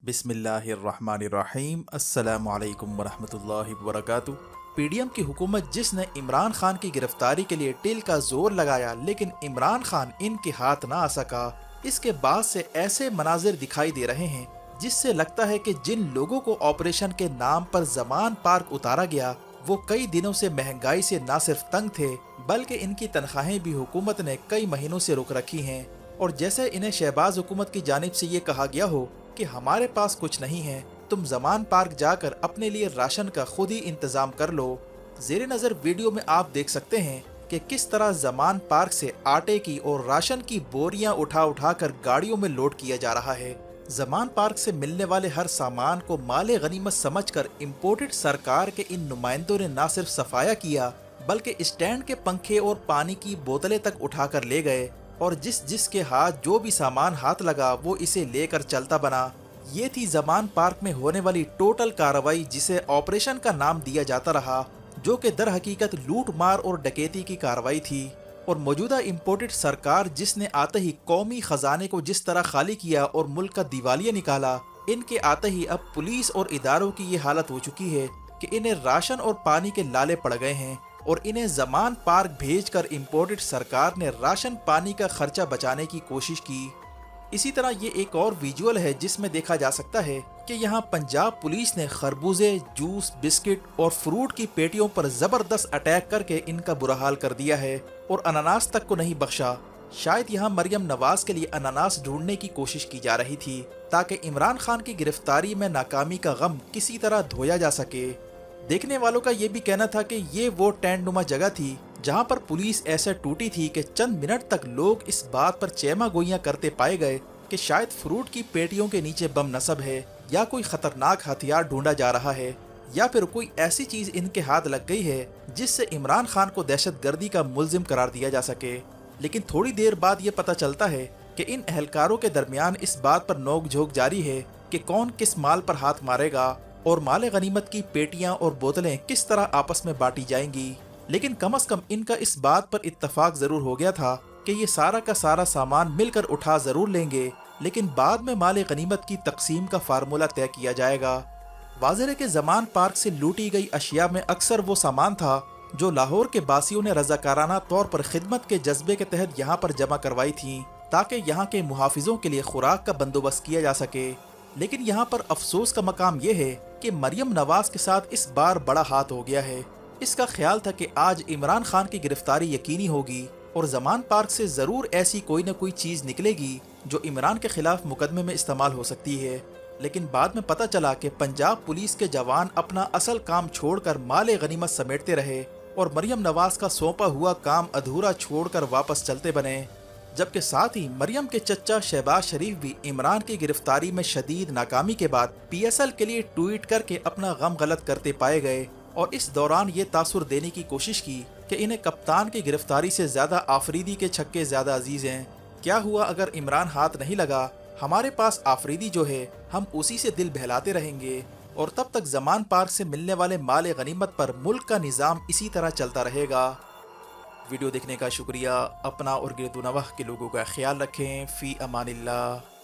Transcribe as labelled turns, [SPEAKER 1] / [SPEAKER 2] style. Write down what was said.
[SPEAKER 1] बिस्मिल्लाहिर्रहमानिर्रहीम। अस्सलामु अलैकुम वरहमतुल्लाहि वबरकातुहू। पीडीएम की हुकूमत जिसने इमरान खान की गिरफ्तारी के लिए टिल का जोर लगाया, लेकिन इमरान खान इनके हाथ ना आ सका, इसके बाद से ऐसे मनाजिर दिखाई दे रहे हैं जिससे लगता है कि जिन लोगों को ऑपरेशन के नाम पर जमान पार्क उतारा गया वो कई दिनों से महंगाई से ना सिर्फ तंग थे बल्कि इनकी तनख्वाहें भी हुकूमत ने कई महीनों से रोक रखी हैं। और जैसे इन्हें शहबाज हुकूमत की जानिब से ये कहा गया हो कि हमारे पास कुछ नहीं है, तुम जमान पार्क जाकर अपने लिए राशन का खुद ही इंतजाम कर लो। जेर नज़र वीडियो में आप देख सकते हैं कि किस तरह जमान पार्क से आटे की और राशन की बोरियां उठा उठा कर गाड़ियों में लोड किया जा रहा है। जमान पार्क से मिलने वाले हर सामान को माले गनीमत समझकर इम्पोर्टेड सरकार के इन नुमाइंदों ने न सिर्फ सफाया किया बल्कि स्टैंड के पंखे और पानी की बोतलें तक उठाकर ले गए और जिसके हाथ जो भी सामान हाथ लगा वो इसे लेकर चलता बना। ये थी जमान पार्क में होने वाली टोटल कार्रवाई जिसे ऑपरेशन का नाम दिया जाता रहा, जो कि दर हकीकत लूट मार और डकैती की कार्रवाई थी। और मौजूदा इम्पोर्टेड सरकार जिसने आते ही कौमी खजाने को जिस तरह खाली किया और मुल्क का दिवालिया निकाला, इनके आते ही अब पुलिस और इदारों की ये हालत हो चुकी है कि इन्हें राशन और पानी के लाले पड़ गए हैं और इन्हें जमान पार्क भेजकर इम्पोर्टेड सरकार ने राशन पानी का खर्चा बचाने की कोशिश की। इसी तरह ये एक और विजुअल है जिसमें देखा जा सकता है कि यहाँ पंजाब पुलिस ने खरबूजे, जूस, बिस्किट और फ्रूट की पेटियों पर जबरदस्त अटैक करके इनका बुरा हाल कर दिया है और अनानास तक को नहीं बख्शा। शायद यहाँ मरियम नवाज के लिए अनानास ढूंढने की कोशिश की जा रही थी ताकि इमरान खान की गिरफ्तारी में नाकामी का गम किसी तरह धोया जा सके। देखने वालों का ये भी कहना था कि ये वो टेंट नुमा जगह थी जहाँ पर पुलिस ऐसे टूटी थी कि चंद मिनट तक लोग इस बात पर चेमा गोइयां करते पाए गए कि शायद फ्रूट की पेटियों के नीचे बम नस्ब है या कोई खतरनाक हथियार ढूंढा जा रहा है या फिर कोई ऐसी चीज इनके हाथ लग गई है जिससे इमरान खान को दहशतगर्दी का मुल्जिम करार दिया जा सके। लेकिन थोड़ी देर बाद ये पता चलता है कि इन एहलकारों के दरमियान इस बात पर नोक-झोंक जारी है कि कौन किस माल पर हाथ मारेगा और माले गनीमत की पेटियां और बोतलें किस तरह आपस में बांटी जाएंगी। लेकिन कम से कम इनका इस बात पर इत्तफाक जरूर हो गया था कि ये सारा का सारा सामान मिलकर उठा जरूर लेंगे, लेकिन बाद में माले गनीमत की तकसीम का फार्मूला तय किया जाएगा। वाज़ेह के जमान पार्क से लूटी गई अशिया में अक्सर वो सामान था जो लाहौर के बासियों ने रजाकाराना तौर पर खिदमत के जज्बे के तहत यहाँ पर जमा करवाई थी ताकि यहाँ के मुहाफिजों के लिए खुराक का बंदोबस्त किया जा सके। लेकिन यहाँ पर अफसोस का मकाम यह है कि मरियम नवाज के साथ इस बार बड़ा हाथ हो गया है। इसका ख्याल था कि आज इमरान खान की गिरफ्तारी यकीनी होगी और जमान पार्क से जरूर ऐसी कोई न कोई चीज निकलेगी जो इमरान के खिलाफ मुकदमे में इस्तेमाल हो सकती है। लेकिन बाद में पता चला कि पंजाब पुलिस के जवान अपना असल काम छोड़कर माले गनीमत समेटते रहे और मरियम नवाज का सौंपा हुआ काम अधूरा छोड़कर वापस चलते बने। जबकि साथ ही मरियम के चचा शहबाज शरीफ भी इमरान की गिरफ्तारी में शदीद नाकामी के बाद PSL के लिए ट्वीट करके अपना गम गलत करते पाए गए और इस दौरान ये तासुर देने की कोशिश की कि इन्हें कप्तान की गिरफ्तारी से ज्यादा आफरीदी के छक्के ज्यादा अजीज हैं। क्या हुआ अगर इमरान हाथ नहीं लगा, हमारे पास आफरीदी जो है हम उसी से दिल बहलाते रहेंगे और तब तक जमान पार्क से मिलने वाले माले गनीमत पर मुल्क का निज़ाम इसी तरह चलता रहेगा। वीडियो देखने का शुक्रिया। अपना और गिरदुनवाह के लोगों का ख्याल रखें। फ़ी अमानिल्लाह।